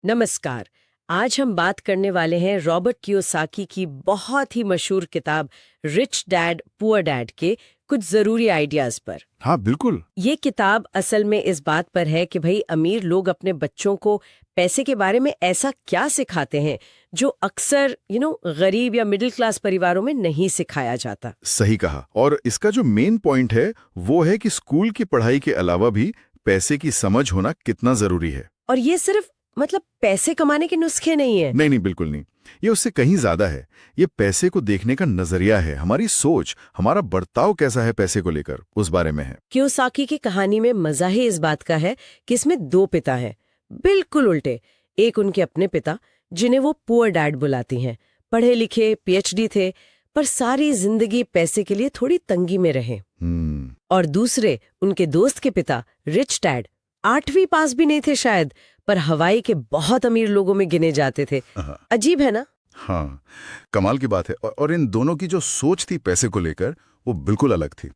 नमस्कार। आज हम बात करने वाले हैं रॉबर्ट कियोसाकी की बहुत ही मशहूर किताब रिच डैड पुअर डैड के कुछ जरूरी आइडियाज पर। हाँ बिल्कुल। ये किताब असल में इस बात पर है कि भाई अमीर लोग अपने बच्चों को पैसे के बारे में ऐसा क्या सिखाते हैं जो अक्सर गरीब या मिडिल क्लास परिवारों में नहीं सिखाया जाता। सही कहा। और इसका जो मेन पॉइंट है वो है कि स्कूल की पढ़ाई के अलावा भी पैसे की समझ होना कितना जरूरी है। और ये सिर्फ पैसे कमाने के नुस्खे नहीं है। नहीं, बिल्कुल नहीं। ये उससे कहीं ज्यादा है। ये पैसे को देखने का नजरिया है, हमारी सोच, हमारा बर्ताव कैसा है पैसे को लेकर, उस बारे में है। कियोसाकी की कहानी में मजा ही इस बात का है कि इसमें दो पिता हैं, बिल्कुल उल्टे। एक उनके अपने पिता जिन्हें वो पुअर डैड बुलाती हैं, पढ़े लिखे पीएचडी थे, पर सारी जिंदगी पैसे के लिए थोड़ी तंगी में रहे। और दूसरे उनके दोस्त के पिता रिच डैड, 8वीं पास भी नहीं थे शायद, पर हवाई के बहुत अमीर लोगों में गिने जाते थे। अजीब है ना? हाँ, कमाल की बात है। और इन दोनों की जो सोच थी पैसे को लेकर वो बिल्कुल अलग थी।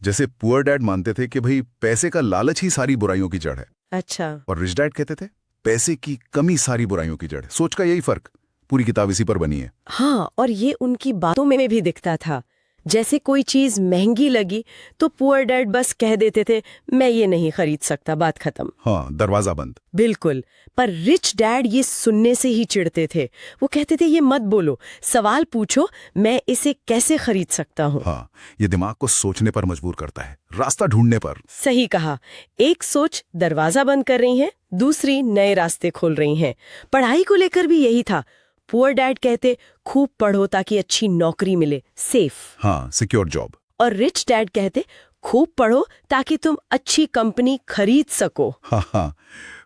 जैसे पुअर डैड मानते थे कि भाई पैसे का लालच ही सारी बुराइयों की जड़ है। अच्छा। और रिच डैड कहते थे पैसे की कमी सारी बुराइयों की जड़ है। सोच का यही फर्क, पूरी किताब इसी पर बनी है। हाँ, और ये उनकी बातों में भी दिखता था। जैसे कोई चीज महंगी लगी तो पुअर डैड बस कह देते थे मैं ये नहीं खरीद सकता, बात खत्म। हाँ, दरवाजा बंद। बिल्कुल। पर रिच डैड ये सुनने से ही चिढ़ते थे। वो कहते थे ये मत बोलो, सवाल पूछो, मैं इसे कैसे खरीद सकता हूँ। हाँ, ये दिमाग को सोचने पर मजबूर करता है, रास्ता ढूंढने पर। सही कहा। एक सोच दरवाजा बंद कर रही है, दूसरी नए रास्ते खोल रही है। पढ़ाई को लेकर भी यही था। पुअर डैड कहते खूब पढ़ो ताकि अच्छी नौकरी मिले, सेफ। हाँ, सिक्योर जॉब। और रिच डैड कहते खूब पढ़ो ताकि तुम अच्छी कंपनी खरीद सको। हाँ,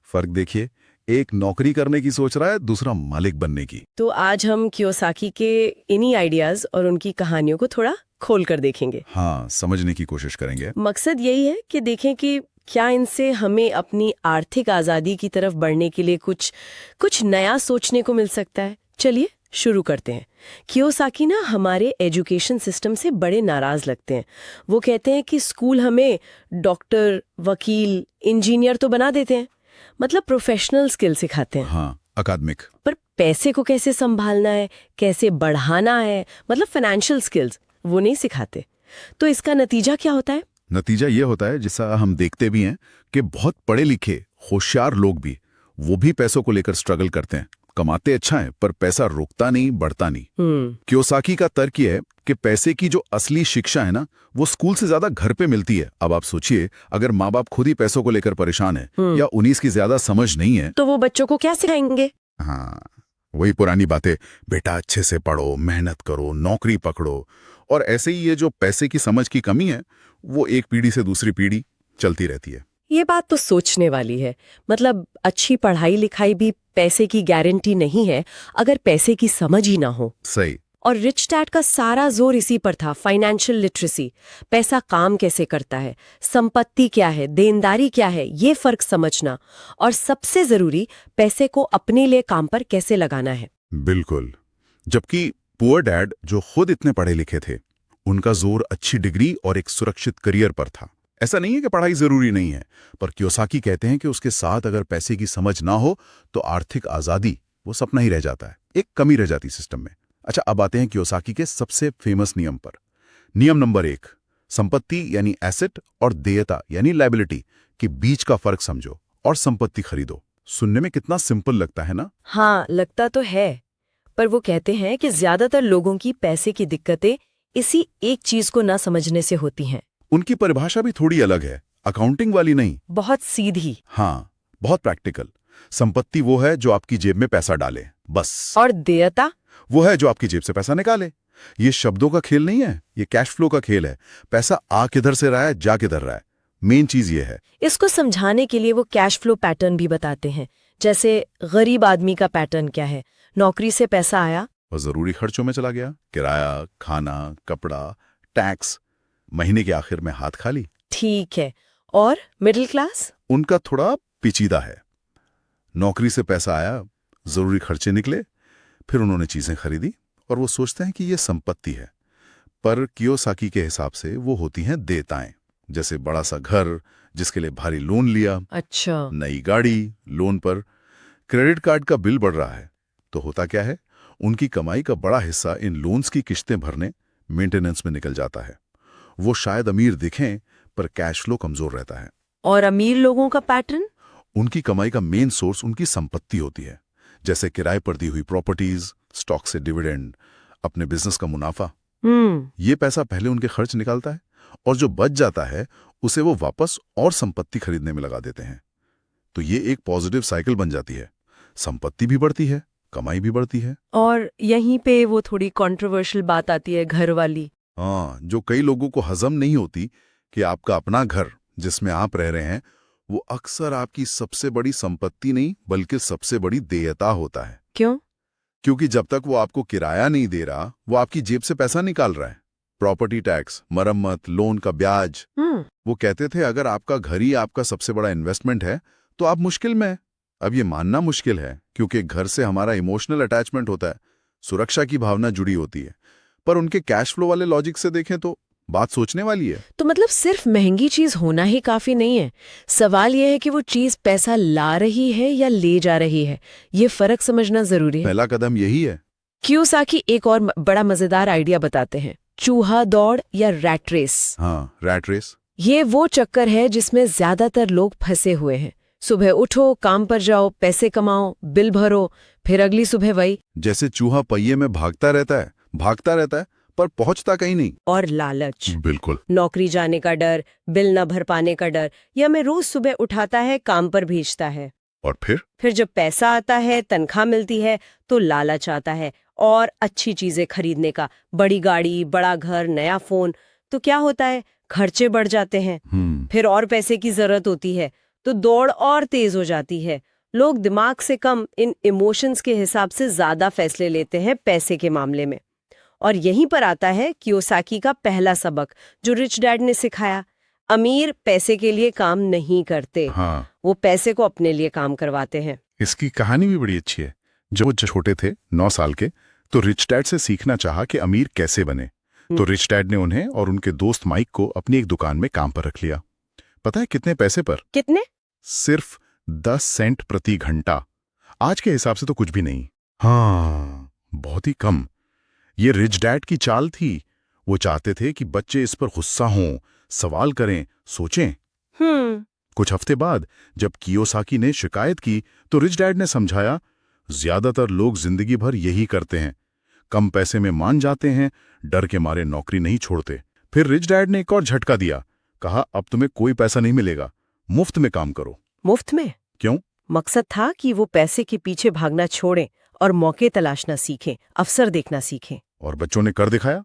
फर्क देखिए, एक नौकरी करने की सोच रहा है, दूसरा मालिक बनने की। तो आज हम कियोसाकी के इन्हीं आइडियाज और उनकी कहानियों को थोड़ा खोल कर देखेंगे। हाँ, समझने की कोशिश करेंगे। मकसद यही है कि देखें कि क्या इनसे हमें अपनी आर्थिक आजादी की तरफ बढ़ने के लिए कुछ नया सोचने को मिल सकता है। चलिए शुरू करते हैं। कियोसाकी ना हमारे एजुकेशन सिस्टम से बड़े नाराज लगते हैं। वो कहते हैं कि स्कूल हमें डॉक्टर, वकील, इंजीनियर तो बना देते हैं, प्रोफेशनल स्किल सिखाते हैं। हाँ, अकादमिक। पर पैसे को कैसे संभालना है, कैसे बढ़ाना है, फाइनेंशियल स्किल्स, वो नहीं सिखाते। तो इसका नतीजा क्या होता है? नतीजा ये होता है, जैसा हम देखते भी हैं, कि बहुत पढ़े लिखे होशियार लोग भी वो भी पैसों को लेकर स्ट्रगल करते हैं। कमाते अच्छा है पर पैसा रुकता नहीं, बढ़ता नहीं। कियोसाकी का तर्क ये है कि पैसे की जो असली शिक्षा है ना, वो स्कूल से ज्यादा घर पे मिलती है। अब आप सोचिए, अगर माँ बाप खुद ही पैसों को लेकर परेशान है या उन्हीं की ज्यादा समझ नहीं है, तो वो बच्चों को क्या सिखाएंगे? हाँ, वही पुरानी बातें, बेटा अच्छे से पढ़ो, मेहनत करो, नौकरी पकड़ो। और ऐसे ही ये जो पैसे की समझ की कमी है, वो एक पीढ़ी से दूसरी पीढ़ी चलती रहती है। ये बात तो सोचने वाली है। अच्छी पढ़ाई लिखाई भी पैसे की गारंटी नहीं है अगर पैसे की समझ ही ना हो। सही। और रिच डैड का सारा जोर इसी पर था, फाइनेंशियल लिटरेसी। पैसा काम कैसे करता है, संपत्ति क्या है, देनदारी क्या है, ये फर्क समझना। और सबसे जरूरी, पैसे को अपने लिए काम पर कैसे लगाना है। बिल्कुल। जबकि पुअर डैड, जो खुद इतने पढ़े लिखे थे, उनका जोर अच्छी डिग्री और एक सुरक्षित करियर पर था। ऐसा नहीं है कि पढ़ाई जरूरी नहीं है, पर कियोसाकी कहते हैं कि उसके साथ अगर पैसे की समझ ना हो तो आर्थिक आजादी वो सपना ही रह जाता है, एक कमी रह जाती सिस्टम में। अच्छा, अब आते हैं कियोसाकी के सबसे फेमस नियम पर। नियम नंबर 1, संपत्ति यानी एसेट और देयता यानी लायबिलिटी के बीच का फर्क समझो और संपत्ति खरीदो। सुनने में कितना सिंपल लगता है ना? हाँ, लगता तो है। पर वो कहते हैं कि ज्यादातर लोगों की पैसे की दिक्कतें इसी एक चीज को ना समझने से होती हैं। उनकी परिभाषा भी थोड़ी अलग है, अकाउंटिंग वाली नहीं, बहुत सीधी। हाँ, बहुत प्रैक्टिकल। संपत्ति वो है जो आपकी जेब में पैसा डाले, बस। और देयता वो है जो आपकी जेब से पैसा निकाले। ये शब्दों का खेल नहीं है, ये कैश फ्लो का खेल है। पैसा आ किधर से रहा है, जा किधर रहा है, मेन चीज ये है। इसको समझाने के लिए वो कैश फ्लो पैटर्न भी बताते हैं। जैसे गरीब आदमी का पैटर्न क्या है, नौकरी से पैसा आया और जरूरी खर्चों में चला गया, किराया, खाना, कपड़ा, टैक्स, महीने के आखिर में हाथ खाली। ठीक है। और मिडिल क्लास? उनका थोड़ा पेचीदा है। नौकरी से पैसा आया, जरूरी खर्चे निकले, फिर उन्होंने चीजें खरीदी और वो सोचते हैं कि ये संपत्ति है। पर कियोसाकी के हिसाब से वो होती हैं देयताएं। जैसे बड़ा सा घर जिसके लिए भारी लोन लिया, अच्छा। नई गाड़ी लोन पर, क्रेडिट कार्ड का बिल बढ़ रहा है तो होता क्या है, उनकी कमाई का बड़ा हिस्सा इन लोन्स की किश्तें भरने, मेंटेनेंस में निकल जाता है। वो शायद अमीर दिखें पर कैश फ्लो कमजोर रहता है। और अमीर लोगों का पैटर्न? उनकी कमाई का मेन सोर्स उनकी संपत्ति होती है, जैसे किराए पर दी हुई प्रॉपर्टीज, स्टॉक से डिविडेंड, अपने बिजनेस का मुनाफा। ये पैसा पहले उनके खर्च निकालता है और जो बच जाता है उसे वो वापस और संपत्ति खरीदने में लगा देते हैं। तो ये एक पॉजिटिव साइकिल बन जाती है, संपत्ति भी बढ़ती है, कमाई भी बढ़ती है। और यहीं पे वो थोड़ी कंट्रोवर्शियल बात आती है, घर वाली। हाँ, जो कई लोगों को हजम नहीं होती कि आपका अपना घर जिसमें आप रह रहे हैं वो अक्सर आपकी सबसे बड़ी संपत्ति नहीं बल्कि सबसे बड़ी देयता होता है। क्यों? क्योंकि जब तक वो आपको किराया नहीं दे रहा, वो आपकी जेब से पैसा निकाल रहा है। प्रॉपर्टी टैक्स, मरम्मत, लोन का ब्याज। वो कहते थे अगर आपका घर ही आपका सबसे बड़ा इन्वेस्टमेंट है तो आप मुश्किल में हैं। अब ये मानना मुश्किल है क्योंकि घर से हमारा इमोशनल अटैचमेंट होता है, सुरक्षा की भावना जुड़ी होती है। पर उनके कैश फ्लो वाले लॉजिक से देखें तो बात सोचने वाली है। तो मतलब सिर्फ महंगी चीज होना ही काफी नहीं है, सवाल यह है कि वो चीज पैसा ला रही है या ले जा रही है। ये फर्क समझना जरूरी है। पहला कदम यही है। कियोसाकी एक और बड़ा मजेदार आइडिया बताते हैं, चूहा दौड़ या रैट रेस। हाँ, रैट रेस। ये वो चक्कर है जिसमें ज्यादातर लोग फंसे हुए हैं। सुबह उठो, काम पर जाओ, पैसे कमाओ, बिल भरो, फिर अगली सुबह वही। जैसे चूहा पहिए में भागता रहता है पर पहुंचता कहीं नहीं। और लालच। बिल्कुल। नौकरी जाने का डर, बिल न भर पाने का डर, या मैं रोज सुबह उठाता है, काम पर भेजता है। और फिर जब पैसा आता है, तनख्वाह मिलती है, तो लालच आता है और अच्छी चीजें खरीदने का, बड़ी गाड़ी, बड़ा घर, नया फोन। तो क्या होता है, खर्चे बढ़ जाते हैं। फिर और पैसे की जरूरत होती है तो दौड़ और तेज हो जाती है। लोग दिमाग से कम इन इमोशंस के हिसाब से ज्यादा फैसले लेते हैं पैसे के मामले में। और यहीं पर आता है कियोसाकी का पहला सबक जो रिच डैड ने सिखाया। अमीर पैसे के लिए काम नहीं करते। हाँ। वो पैसे को अपने लिए काम करवाते हैं। इसकी कहानी भी बड़ी अच्छी है। जब वो छोटे थे, 9 साल के, तो रिच डैड से सीखना चाहा कि अमीर कैसे बने। तो रिच डैड ने उन्हें और उनके दोस्त माइक को अपनी एक दुकान में काम पर रख लिया। पता है कितने पैसे पर? कितने? सिर्फ 10 सेंट प्रति घंटा। आज के हिसाब से तो कुछ भी नहीं। हाँ, बहुत ही कम। ये रिच डैड की चाल थी। वो चाहते थे कि बच्चे इस पर गुस्सा हों, सवाल करें, सोचें। कुछ हफ्ते बाद जब कियोसाकी ने शिकायत की तो रिच डैड ने समझाया, ज्यादातर लोग जिंदगी भर यही करते हैं, कम पैसे में मान जाते हैं, डर के मारे नौकरी नहीं छोड़ते। फिर रिच डैड ने एक और झटका दिया, कहा अब तुम्हें कोई पैसा नहीं मिलेगा, मुफ्त में काम करो। मुफ्त में? क्यों? मकसद था कि वो पैसे के पीछे भागना छोड़ें और मौके तलाशना सीखें, अवसर देखना सीखें। और बच्चों ने कर दिखाया।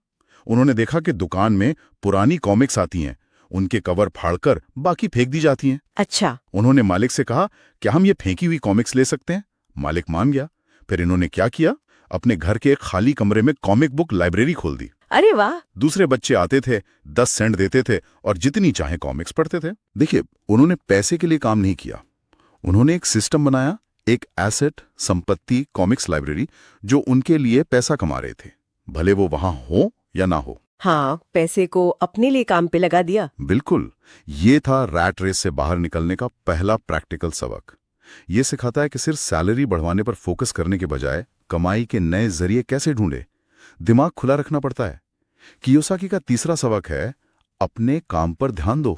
उन्होंने देखा कि दुकान में पुरानी कॉमिक्स आती हैं, उनके कवर फाड़कर बाकी फेंक दी जाती हैं। अच्छा। उन्होंने मालिक से कहा, क्या हम ये फेंकी हुई कॉमिक्स ले सकते हैं? मालिक मान गया। फिर इन्होंने क्या किया, अपने घर के एक खाली कमरे में कॉमिक बुक लाइब्रेरी खोल दी। अरे वाह! दूसरे बच्चे आते थे, 10 सेंट देते थे और जितनी चाहे कॉमिक्स पढ़ते थे। देखिए, उन्होंने पैसे के लिए काम नहीं किया, उन्होंने एक सिस्टम बनाया, एक एसेट, संपत्ति, कॉमिक्स लाइब्रेरी जो उनके लिए पैसा कमा रहे थे, भले वो वहां हो या ना हो। हाँ, पैसे को अपने लिए काम पे लगा दिया। बिल्कुल। ये था रैट रेस से बाहर निकलने का पहला प्रैक्टिकल सबक। ये सिखाता है कि सिर्फ सैलरी बढ़वाने पर फोकस करने के बजाय कमाई के नए जरिए कैसे ढूंढे। दिमाग खुला रखना पड़ता है। कियोसाकी का तीसरा सबक है, अपने काम पर ध्यान दो।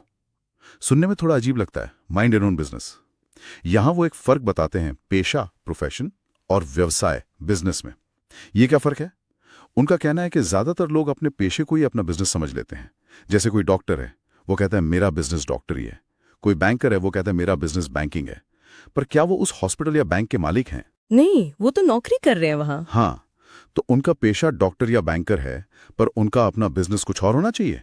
सुनने में थोड़ा अजीब लगता है, माइंड योर ओन बिजनेस। यहां वो एक फर्क बताते हैं, पेशा, प्रोफेशन, और व्यवसाय, बिजनेस में। ये क्या फर्क है? उनका कहना है कि ज्यादातर लोग अपने पेशे को ही अपना बिजनेस समझ लेते हैं। जैसे कोई डॉक्टर है, वो कहता है मेरा बिजनेस डॉक्टरी है। कोई बैंकर है, वो कहता है मेरा बिजनेस बैंकिंग है। पर क्या वो उस हॉस्पिटल या बैंक के मालिक हैं? नहीं, वो तो नौकरी कर रहे हैं वहां। हाँ, तो उनका पेशा डॉक्टर या बैंकर है, पर उनका अपना बिजनेस कुछ और होना चाहिए।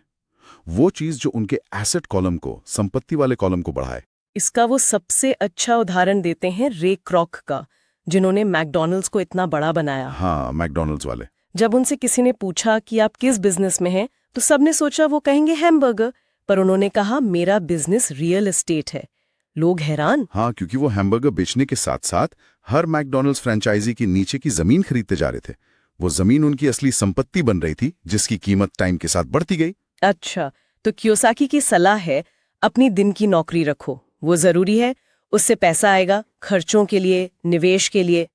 वो चीज जो उनके एसेट कॉलम को, संपत्ति वाले कॉलम को बढ़ाए। इसका वो सबसे अच्छा उदाहरण देते हैं रे क्रॉक का, जिन्होंने मैकडॉनल्ड्स को इतना बड़ा बनाया। हाँ, मैकडॉनल्ड्स वाले। जब उनसे किसी ने पूछा कि आप किस बिजनेस में हैं, तो सबने सोचा वो कहेंगे हैमबर्गर, पर उन्होंने कहा मेरा बिजनेस रियल एस्टेट है। लोग हैरान। हाँ, क्योंकि वो हैमबर्गर बेचने के साथ साथ हर मैकडॉनल्ड्स फ्रेंचाइजी की नीचे की जमीन खरीदते जा रहे थे। वो जमीन उनकी असली संपत्ति बन रही थी, जिसकी कीमत टाइम के साथ बढ़ती गई। अच्छा, तो कियोसाकी की सलाह है, अपनी दिन की नौकरी रखो, वो जरूरी है। उससे पैसा आएगा खर्चों के लिए, निवेश के लिए।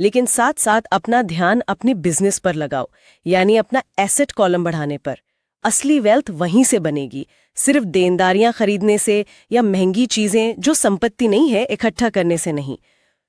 लेकिन साथ साथ अपना ध्यान अपने बिजनेस पर लगाओ, यानी अपना एसेट कॉलम बढ़ाने पर। असली वेल्थ वहीं से बनेगी, सिर्फ देनदारियां खरीदने से या महंगी चीजें जो संपत्ति नहीं है इकट्ठा करने से नहीं।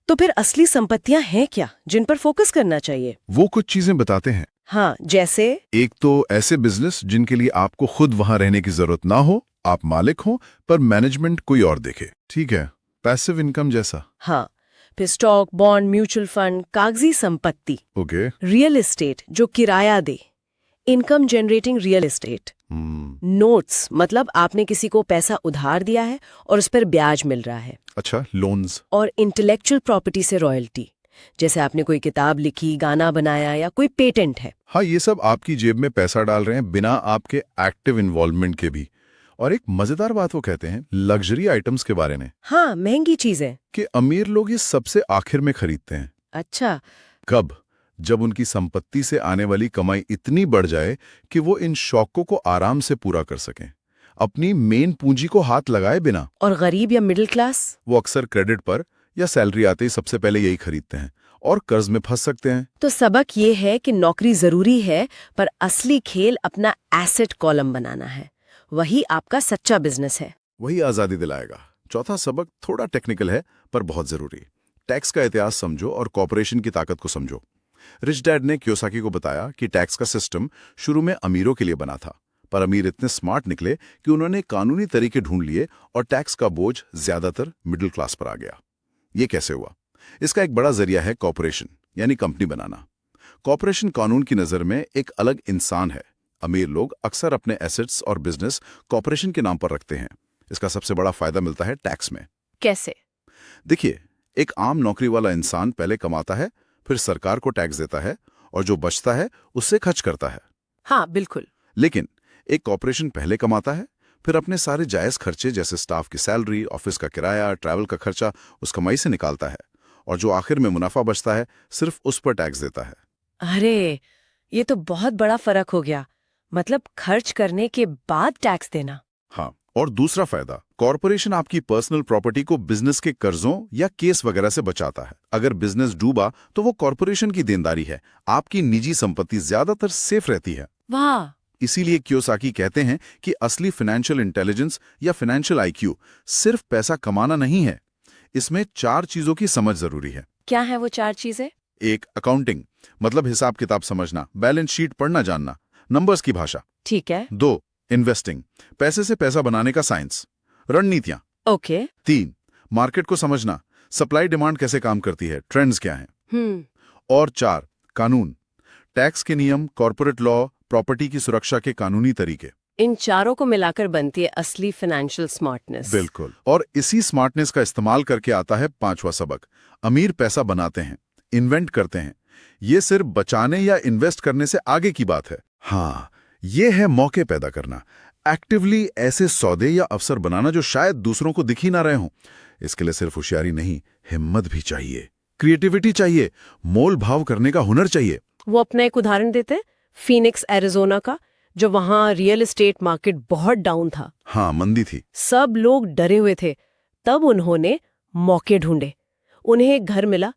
तो फिर असली संपत्तियां हैं क्या जिन पर फोकस करना चाहिए? वो कुछ चीजें बताते हैं। हाँ, जैसे एक तो ऐसे बिजनेस जिनके लिए आपको खुद वहां रहने की जरूरत ना हो, आप मालिक हो, पर मैनेजमेंट कोई और देखे। ठीक है, पैसिव इनकम जैसा। हाँ, फिर स्टॉक, बॉन्ड, म्यूचुअल फंड, कागजी संपत्ति, ओके। रियल एस्टेट जो किराया दे, income generating real estate. Notes मतलब आपने किसी को पैसा उधार दिया है और उस पर ब्याज मिल रहा है। अच्छा, लोन्स। और इंटेलेक्चुअल प्रॉपर्टी से रॉयल्टी, जैसे आपने कोई किताब लिखी, गाना बनाया या कोई पेटेंट है। हाँ, ये सब आपकी जेब में पैसा डाल रहे हैं बिना आपके एक्टिव इन्वॉल्वमेंट के भी। और एक मजेदार बात वो कहते हैं लग्जरी आइटम्स के बारे में, हाँ, महंगी चीजें। कि अमीर लोग ये सबसे आखिर में खरीदते हैं। अच्छा, कब? जब उनकी संपत्ति से आने वाली कमाई इतनी बढ़ जाए कि वो इन शौकों को आराम से पूरा कर सकें, अपनी मेन पूंजी को हाथ लगाए बिना। और गरीब या मिडिल क्लास? वो अक्सर क्रेडिट पर या सैलरी आते ही सबसे पहले यही खरीदते हैं और कर्ज में फंस सकते हैं। तो सबक ये है कि नौकरी जरूरी है, पर असली खेल अपना एसेट कॉलम बनाना है। वही आपका सच्चा बिजनेस है। वही आजादी दिलाएगा। चौथा सबक थोड़ा टेक्निकल है पर बहुत जरूरी। टैक्स का इतिहास समझो और कॉर्पोरेशन की ताकत को समझो। रिच डैड ने कियोसाकी को बताया कि टैक्स का सिस्टम शुरू में अमीरों के लिए बना था, पर अमीर इतने स्मार्ट निकले कि उन्होंने कानूनी तरीके ढूंढ लिए और टैक्स का बोझ ज्यादातर मिडिल क्लास पर आ गया। ये कैसे हुआ? इसका एक बड़ा जरिया है कॉर्पोरेशन, यानी कंपनी बनाना। कॉर्पोरेशन कानून की नजर में एक अलग इंसान है। अमीर लोग अक्सर अपने एसेट्स और बिजनेस कॉर्पोरेशन के नाम पर रखते हैं। इसका सबसे बड़ा फायदा मिलता है टैक्स में। कैसे? देखिए, एक आम नौकरी वाला इंसान पहले कमाता है, फिर सरकार को टैक्स देता है और जो बचता है उससे खर्च करता है। हाँ, बिल्कुल। लेकिन एक कॉर्पोरेशन पहले कमाता है, फिर अपने सारे जायज खर्चे जैसे स्टाफ की सैलरी, ऑफिस का किराया, ट्रैवल का खर्चा उस कमाई से निकालता है, और जो आखिर में मुनाफा बचता है सिर्फ उस पर टैक्स देता है। अरे, ये तो बहुत बड़ा फर्क हो गया। मतलब खर्च करने के बाद टैक्स देना। हाँ, और दूसरा फायदा, कॉर्पोरेशन आपकी पर्सनल प्रॉपर्टी को बिजनेस के कर्जों या केस वगैरह से बचाता है। अगर बिजनेस डूबा तो वो कॉर्पोरेशन की देनदारी है, आपकी निजी संपत्ति ज्यादातर सेफ रहती है। वाह! इसीलिए कियोसाकी कहते हैं कि असली फाइनेंशियल इंटेलिजेंस या फाइनेंशियल आईक्यू सिर्फ पैसा कमाना नहीं है, इसमें 4 चीजों की समझ जरूरी है। क्या है वो 4 चीजें? 1. अकाउंटिंग, मतलब हिसाब किताब समझना, बैलेंस शीट पढ़ना जानना, नंबर्स की भाषा। ठीक है। 2. इन्वेस्टिंग, पैसे से पैसा बनाने का साइंस, रणनीतियां। ओके। 3. मार्केट को समझना, सप्लाई डिमांड कैसे काम करती है, ट्रेंड्स क्या हैं। और 4. कानून, टैक्स के नियम, कॉर्पोरेट लॉ, प्रॉपर्टी की सुरक्षा के कानूनी तरीके। इन चारों को मिलाकर बनती है असली फाइनेंशियल स्मार्टनेस। बिल्कुल। और इसी स्मार्टनेस का इस्तेमाल करके आता है 5वां सबक। अमीर पैसा बनाते हैं, इन्वेंट करते हैं। ये सिर्फ बचाने या इन्वेस्ट करने से आगे की बात है। हाँ, ये है मौके पैदा करना, एक्टिवली ऐसे सौदे या अवसर बनाना जो शायद दूसरों को दिख ही ना रहे हों। इसके लिए सिर्फ होशियारी नहीं, हिम्मत भी चाहिए, क्रिएटिविटी चाहिए, मोल भाव करने का हुनर चाहिए। वो अपना एक उदाहरण देते हैं, फीनिक्स एरिजोना का, जो वहां रियल एस्टेट मार्केट बहुत डाउन था। हाँ, मंदी थी। सब लोग डरे हुए थे। तब उन्होंने मौके ढूंढे। उन्हें एक घर मिला,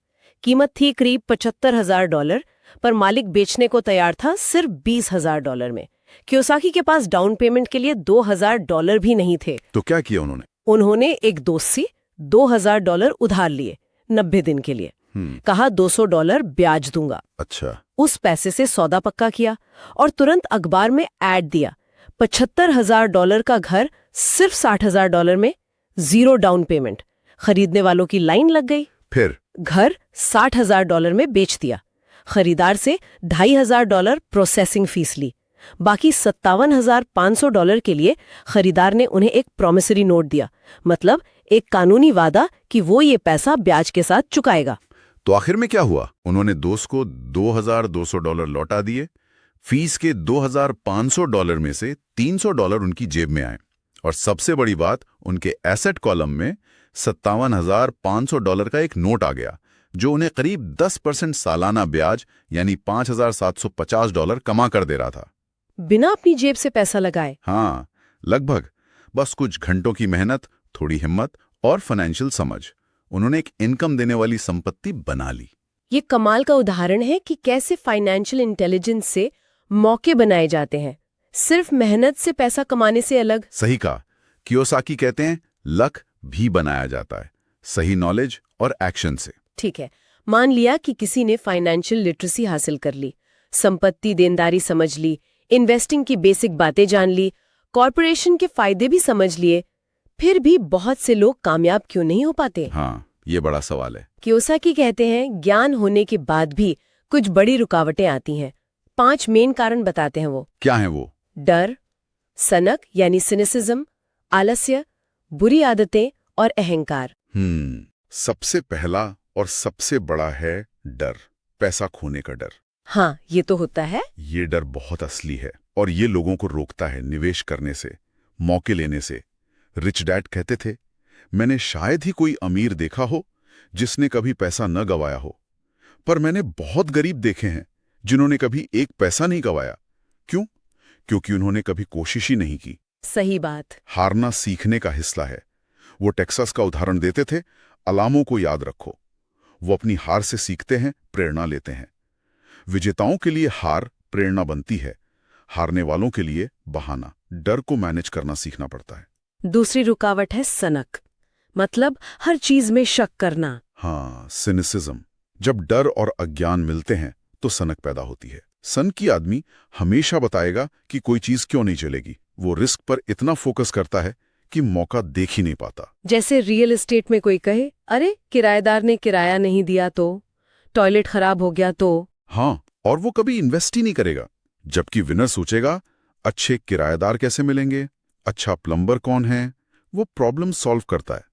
कीमत थी करीब $75,000, पर मालिक बेचने को तैयार था सिर्फ $20,000 में। कियोसाकी के पास डाउन पेमेंट के लिए $2,000 भी नहीं थे। तो क्या किया उन्होंने? उन्होंने एक दोस्त से $2,000 उधार लिए 90 दिन के लिए। कहा $200 ब्याज दूंगा। अच्छा। उस पैसे से सौदा पक्का किया और तुरंत अखबार में ऐड दिया। $75,000 का घर सिर्फ $60,000 में, 0 डाउन पेमेंट। खरीदने वालों की लाइन लग गई। फिर घर $60,000 में बेच दिया। खरीदार से $2,500 प्रोसेसिंग फीस ली। बाकी $57,500 के लिए खरीदार ने उन्हें एक प्रॉमिसरी नोट दिया, मतलब एक कानूनी वादा कि वो ये पैसा ब्याज के साथ चुकाएगा। तो आखिर में क्या हुआ? उन्होंने दोस्त को $2,200 लौटा दिए। फीस के $2,500 में से $300 उनकी जेब में आए, और सबसे बड़ी बात, उनके एसेट कॉलम में $57,500 का एक नोट आ गया, जो उन्हें करीब 10% सालाना ब्याज यानी $5,750 कमा कर दे रहा था। बिना अपनी जेब से पैसा लगाए। हाँ, लगभग। बस कुछ घंटों की मेहनत, थोड़ी हिम्मत और फाइनेंशियल समझ। उन्होंने एक इनकम देने वाली संपत्ति बना ली। ये कमाल का उदाहरण है कि कैसे फाइनेंशियल इंटेलिजेंस से मौके बनाए जाते हैं, सिर्फ मेहनत से पैसा कमाने से अलग। सही कहा। कियोसाकी कहते हैं लक भी बनाया जाता है, सही नॉलेज और एक्शन से। ठीक है, मान लिया कि किसी ने फाइनेंशियल लिटरेसी हासिल कर ली, संपत्ति देनदारी समझ ली, इन्वेस्टिंग की बेसिक बातें जान ली, कॉर्पोरेशन के फायदे भी समझ लिए, फिर भी बहुत से लोग कामयाब क्यों नहीं हो पाते? हाँ, ये बड़ा सवाल है। कियोसाकी कहते हैं ज्ञान होने के बाद भी कुछ बड़ी रुकावटें आती हैं। 5 मेन कारण बताते हैं वो। क्या है वो? डर, सनक यानी सिनिसिज्म, आलस्य, बुरी आदतें और अहंकार। सबसे पहला और सबसे बड़ा है डर, पैसा खोने का डर। हाँ, ये तो होता है। ये डर बहुत असली है और ये लोगों को रोकता है निवेश करने से, मौके लेने से। रिच डैड कहते थे, मैंने शायद ही कोई अमीर देखा हो जिसने कभी पैसा न गवाया हो, पर मैंने बहुत गरीब देखे हैं जिन्होंने कभी एक पैसा नहीं गवाया। क्यों? क्योंकि उन्होंने कभी कोशिश ही नहीं की। सही बात। हारना सीखने का हिस्सा है। वो टेक्सास का उदाहरण देते थे, अलामों को याद रखो। वो अपनी हार से सीखते हैं, प्रेरणा लेते हैं। विजेताओं के लिए हार प्रेरणा बनती है, हारने वालों के लिए बहाना। डर को मैनेज करना सीखना पड़ता है। दूसरी रुकावट है सनक, मतलब हर चीज में शक करना। हाँ, सिनिसिज्म। जब डर और अज्ञान मिलते हैं तो सनक पैदा होती है। सन की आदमी हमेशा बताएगा कि कोई चीज क्यों नहीं चलेगी। वो रिस्क पर इतना फोकस करता है कि मौका देख ही नहीं पाता। जैसे रियल एस्टेट में कोई कहे, अरे किराएदार ने किराया नहीं दिया तो, टॉयलेट खराब हो गया तो। हाँ, और वो कभी इन्वेस्ट ही नहीं करेगा। जबकि विनर सोचेगा, अच्छे किराएदार कैसे मिलेंगे, अच्छा प्लम्बर कौन है, वो प्रॉब्लम सॉल्व करता है।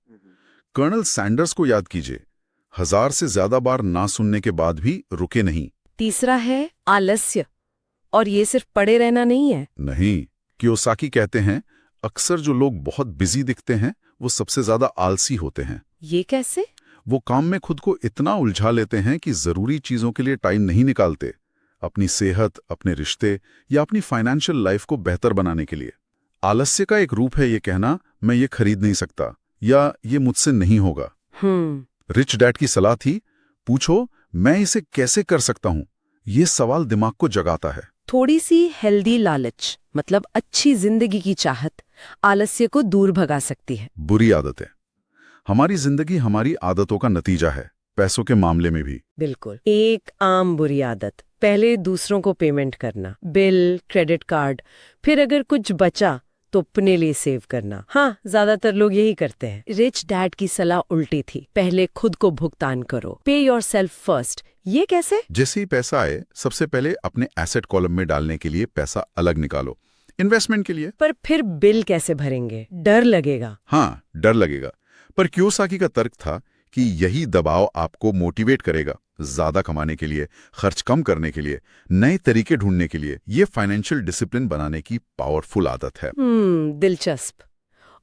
कर्नल सैंडर्स को याद कीजिए, 1000 से ज्यादा बार ना सुनने के बाद भी रुके नहीं। तीसरा है आलस्य, और ये सिर्फ पड़े रहना नहीं है। नहीं, कियोसाकी कहते हैं अक्सर जो लोग बहुत बिजी दिखते हैं वो सबसे ज्यादा आलसी होते हैं। ये कैसे? वो काम में खुद को इतना उलझा लेते हैं कि जरूरी चीजों के लिए टाइम नहीं निकालते, अपनी सेहत, अपने रिश्ते या अपनी फाइनेंशियल लाइफ को बेहतर बनाने के लिए। आलस्य का एक रूप है ये कहना, मैं ये खरीद नहीं सकता या ये मुझसे नहीं होगा। रिच डैड की सलाह थी, पूछो मैं इसे कैसे कर सकता हूं। ये सवाल दिमाग को जगाता है। थोड़ी सी हेल्दी लालच, मतलब अच्छी जिंदगी की चाहत, आलस्य को दूर भगा सकती है। बुरी आदतें। हमारी जिंदगी हमारी आदतों का नतीजा है, पैसों के मामले में भी। बिल्कुल। एक आम बुरी आदत, पहले दूसरों को पेमेंट करना, बिल, क्रेडिट कार्ड, फिर अगर कुछ बचा तो अपने लिए सेव करना। हाँ, ज्यादातर लोग यही करते हैं। रिच डैड की सलाह उल्टी थी, पहले खुद को भुगतान करो, पे योरसेल्फ फर्स्ट। ये कैसे? जैसे ही पैसा आए, सबसे पहले अपने एसेट कॉलम में डालने के लिए पैसा अलग निकालो, इन्वेस्टमेंट के लिए। पर फिर बिल कैसे भरेंगे? डर लगेगा। हाँ, डर लगेगा। पर कियोसाकी का तर्क था कि यही दबाव आपको मोटिवेट करेगा ज्यादा कमाने के लिए, खर्च कम करने के लिए, नए तरीके ढूंढने के लिए। ये फाइनेंशियल डिसिप्लिन बनाने की पावरफुल आदत है। दिलचस्प।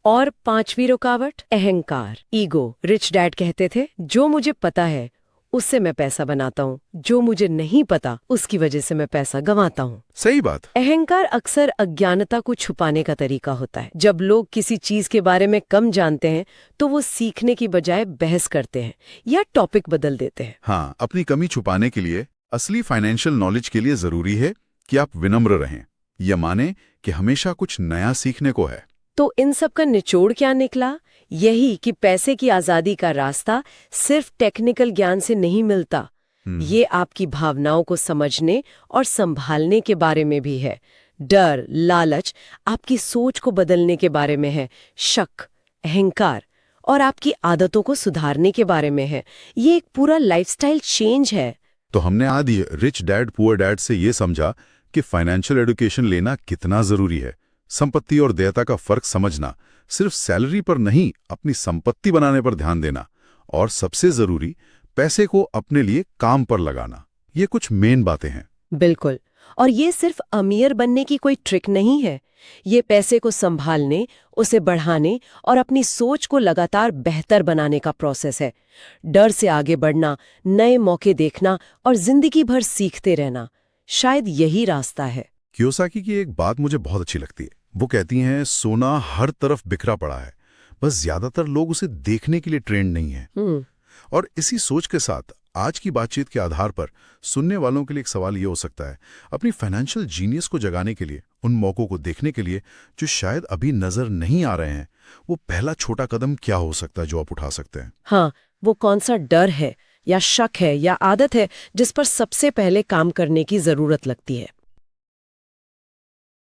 और 5वीं रुकावट, अहंकार, ईगो। रिच डैड कहते थे, जो मुझे पता है उससे मैं पैसा बनाता हूँ, जो मुझे नहीं पता उसकी वजह से मैं पैसा गंवाता हूँ। सही बात। अहंकार अक्सर अज्ञानता को छुपाने का तरीका होता है। जब लोग किसी चीज के बारे में कम जानते हैं तो वो सीखने की बजाय बहस करते हैं या टॉपिक बदल देते हैं। हाँ, अपनी कमी छुपाने के लिए। असली फाइनेंशियल नॉलेज के लिए जरूरी है कि आप विनम्र रहें, यह माने कि हमेशा कुछ नया सीखने को है। तो इन सब का निचोड़ क्या निकला? यही कि पैसे की आजादी का रास्ता सिर्फ टेक्निकल ज्ञान से नहीं मिलता। ये आपकी भावनाओं को समझने और संभालने के बारे में भी है। डर, लालच आपकी सोच को बदलने के बारे में है, शक, अहंकार और आपकी आदतों को सुधारने के बारे में है। ये एक पूरा लाइफस्टाइल चेंज है। तो हमने आज रिच डैड पुअर डैड से ये समझा कि फाइनेंशियल एजुकेशन लेना कितना जरूरी है। संपत्ति और देयता का फर्क समझना, सिर्फ सैलरी पर नहीं अपनी संपत्ति बनाने पर ध्यान देना, और सबसे जरूरी पैसे को अपने लिए काम पर लगाना। ये कुछ मेन बातें हैं। बिल्कुल। और ये सिर्फ अमीर बनने की कोई ट्रिक नहीं है। ये पैसे को संभालने, उसे बढ़ाने और अपनी सोच को लगातार बेहतर बनाने का प्रोसेस है। डर से आगे बढ़ना, नए मौके देखना और जिंदगी भर सीखते रहना, शायद यही रास्ता है। कियोसाकी की एक बात मुझे बहुत अच्छी लगती है। वो कहती हैं, सोना हर तरफ बिखरा पड़ा है बस ज्यादातर लोग उसे देखने के लिए ट्रेंड नहीं है। और इसी सोच के साथ आज की बातचीत के आधार पर सुनने वालों के लिए एक सवाल ये हो सकता है, अपनी फाइनेंशियल जीनियस को जगाने के लिए, उन मौकों को देखने के लिए जो शायद अभी नजर नहीं आ रहे हैं, वो पहला छोटा कदम क्या हो सकता है जो आप उठा सकते हैं? हाँ, वो कौन सा डर है या शक है या आदत है जिस पर सबसे पहले काम करने की जरूरत लगती है?